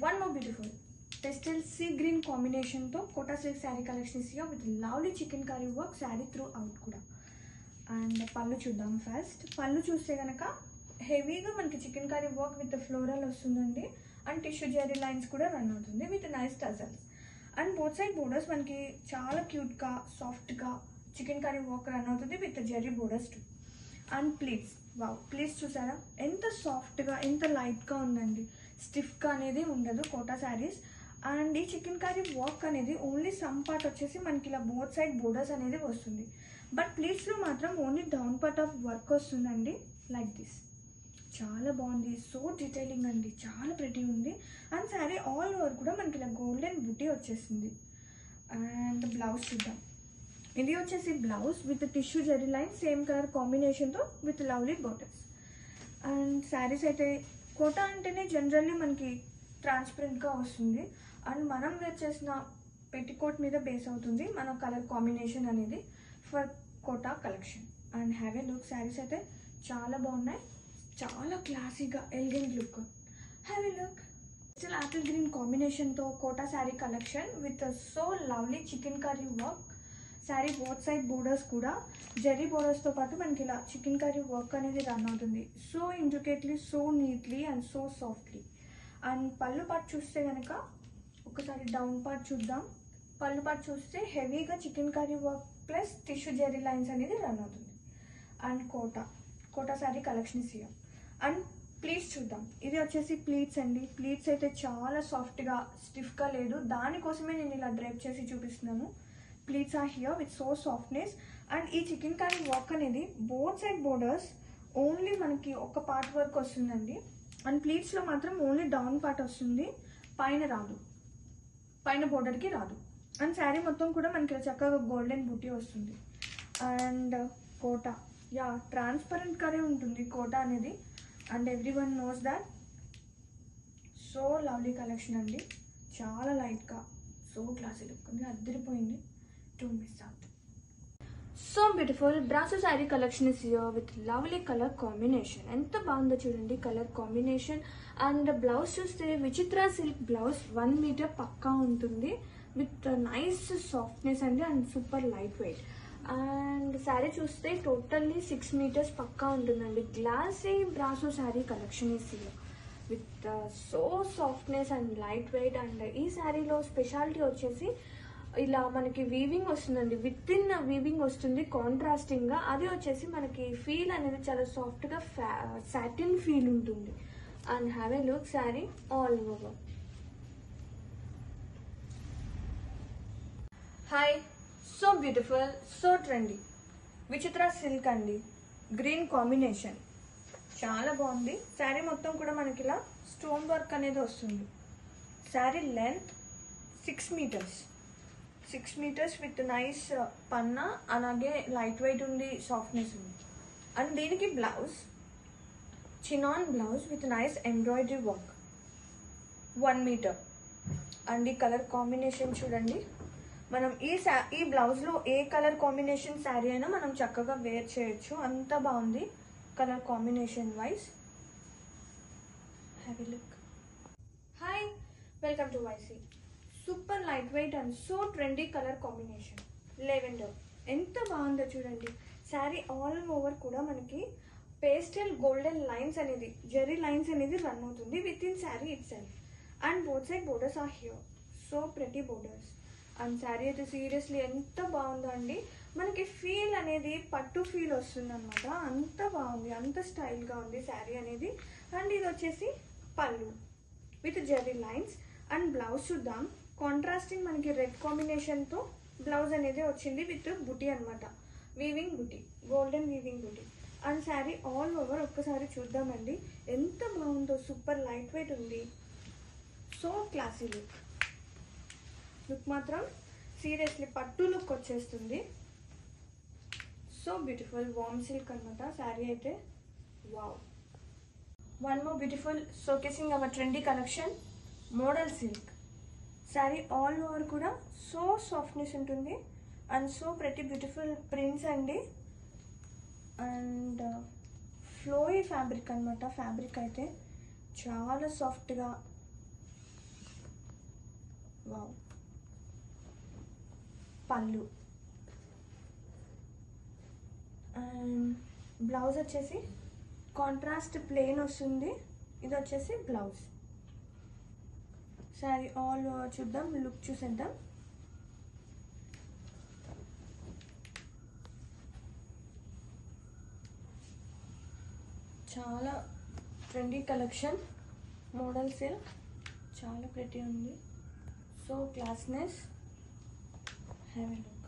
One more beautiful pastel sea green combination to Kota silk saree collection is here with lovely chicken curry work saree throughout kuda. And pallu chuddam first. Pallu chuste ganaka heavy ga manaki chicken curry work with the floral ostundandi and tissue jerry lines kuda run avutundi with nice tassels. And both side borders manaki chaala cute ga soft ga chicken curry work run avutundi with the jerry borders too. And pleats, wow, pleats chusara enta soft ga enta light ga undandi, stiff ga anedi undadu Kota sarees. And ఈ chicken curry work అనేది only some part వచ్చేసి మనకి ఇలా both side borders అనేది వస్తుంది, but ప్లీట్స్లో మాత్రం only down part of work వస్తుందండి like this. చాలా బాగుంది, సో డీటెయిలింగ్ అండి, చాలా ప్రిటీ ఉంది. అండ్ శారీ ఆల్ ఓవర్ కూడా మనకి ఇలా గోల్డెన్ బుటీ వచ్చేసింది. అండ్ బ్లౌజ్ చూద్దాం. ఇది వచ్చేసి blouse with tissue zari line same colour కాంబినేషన్తో with lovely bottoms. And saris అయితే కోటా అంటేనే జనరల్లీ మనకి ట్రాన్స్పరెంట్గా వస్తుంది. అండ్ మనం వేర్ చేసిన పెట్టికోట్ మీద బేస్ అవుతుంది మన కలర్ కాంబినేషన్ అనేది for Kota collection. And have a look, saris అయితే చాలా బాగున్నాయి, చాలా క్లాసీగా elegant look. Have a look. Still apple green కాంబినేషన్తో Kota sari collection with so lovely chicken curry work. Sari both side borders కూడా జెరీ బోర్డర్స్తో పాటు మనకి ఇలా చికెన్ కర్రీ వర్క్ అనేది రన్ అవుతుంది. So intricately, so neatly and so softly. And pallu part చూస్తే కనుక ఒకసారి డౌన్ పార్ట్ చూద్దాం. పళ్ళు పార్ట్ చూస్తే హెవీగా chicken curry work plus tissue zari lines అనేది రన్ అవుతుంది. And Kota sari collection year. And pleats చూద్దాం. ఇది వచ్చేసి ప్లీట్స్ అండి. ప్లీట్స్ అయితే చాలా సాఫ్ట్గా స్టిఫ్గా లేదు, దానికోసమే నేను ఇలా డ్రైప్ చేసి చూపిస్తున్నాను. Pleats are here with so softness. And ఈ చికెన్ కర్రీ వర్క్ అనేది బోత్ సైడ్ బోర్డర్స్ ఓన్లీ మనకి ఒక పార్ట్ వర్క్ వస్తుందండి. అండ్ ప్లీట్స్లో మాత్రం ఓన్లీ డౌన్ పార్ట్ వస్తుంది, పైన రాదు, పైన బోర్డర్కి రాదు. అండ్ శారీ మొత్తం కూడా మనకి చక్కగా గోల్డెన్ బూటీ వస్తుంది. అండ్ కోటా, యా ట్రాన్స్పరెంట్గానే ఉంటుంది కోటా అనేది. And every one knows that. So lovely collection అండి, చాలా లైట్గా సో క్లాసీ లుక్ ఉంది, అద్దరిపోయింది. To miss out. So beautiful brasso sari collection is here with lovely colour combination. ఎంత బాగుందో చూడండి కలర్ కాంబినేషన్. అండ్ బ్లౌజ్ చూస్తే విచిత్ర సిల్క్ బ్లౌజ్ 1 మీటర్ పక్కా ఉంటుంది విత్ నైస్ సాఫ్ట్నెస్ అండి and super light weight. And sari చూస్తే టోటల్లీ 6 మీటర్స్ పక్కా ఉంటుందండి. Glassy Brasso sari collection is here with so softness and light weight. And ఈ శారీలో స్పెషాలిటీ వచ్చేసి ఇలా మనకి వీవింగ్ వస్తుందండి, విత్ ఇన్ వీవింగ్ వస్తుంది కాంట్రాస్టింగ్గా. అది వచ్చేసి మనకి ఫీల్ అనేది చాలా సాఫ్ట్గా సాటిన్ ఫీల్ ఉంటుంది. And have a look, sari all over. Hi, so beautiful, so trendy విచిత్ర సిల్క్ అండి, గ్రీన్ కాంబినేషన్ చాలా బాగుంది. శారీ మొత్తం కూడా మనకి ఇలా స్టోన్ వర్క్ అనేది వస్తుంది. Sari length 6 metres, 6 metres with nice పన్నా, అలాగే లైట్ వెయిట్ ఉంది, సాఫ్ట్నెస్ ఉంది. అండ్ దీనికి blouse chinon blouse with nice embroidery work 1 metre. And ఈ కలర్ కాంబినేషన్ చూడండి, మనం ఈ బ్లౌజ్లో ఏ కలర్ కాంబినేషన్ శారీ అయినా మనం చక్కగా వేర్ చేయొచ్చు, అంత బాగుంది colour combination wise. Have a look. Hi, welcome to YC. Super light weight and so trendy colour combination lavender. ఎంత బాగుందో చూడండి. శారీ ఆల్ ఓవర్ కూడా మనకి పేస్టల్ గోల్డెన్ లైన్స్ అనేది జెరీ లైన్స్ అనేది రన్ అవుతుంది with in sari itself. And both side borders are here, so pretty borders. And sari అయితే seriously ఎంత బాగుందో అండి, మనకి ఫీల్ అనేది పట్టు ఫీల్ వస్తుంది అనమాట. అంత బాగుంది, అంత స్టైల్గా ఉంది శారీ అనేది. అండ్ ఇది వచ్చేసి పళ్ళు with zari lines. And blouse చూద్దాం. కాంట్రాస్టింగ్ మనకి రెడ్ కాంబినేషన్తో బ్లౌజ్ అనేది వచ్చింది విత్ బుటీ అనమాట, weaving buti, golden weaving buti. And sari all over ఒక్కసారి చూద్దామండి, ఎంత బాగుందో, సూపర్ లైట్ వెయిట్ ఉంది, సో క్లాసీ లుక్. లుక్ మాత్రం సీరియస్లీ పట్టు లుక్ వచ్చేస్తుంది. సో బ్యూటిఫుల్ వామ్ సిల్క్ అనమాట శారీ అయితే. Wow. One more beautiful showcasing our trendy collection model silk sari all over కూడా సో సాఫ్ట్నెస్ ఉంటుంది అండ్ సో ప్రతి బ్యూటిఫుల్ ప్రింట్స్ అండి. అండ్ ఫ్లోయీ ఫ్యాబ్రిక్ అనమాట. ఫ్యాబ్రిక్ అయితే చాలా సాఫ్ట్గా వావ్. పళ్ళు అండ్ బ్లౌజ్ వచ్చేసి కాంట్రాస్ట్ ప్లెయిన్ వస్తుంది. ఇది వచ్చేసి బ్లౌజ్. శారీ ఆల్ చూద్దాం, లుక్ చూసేద్దాం. చాలా ట్రెండీ కలెక్షన్, మోడల్ సిల్క్, చాలా ప్రెటీ ఉంది. So classness, have a look.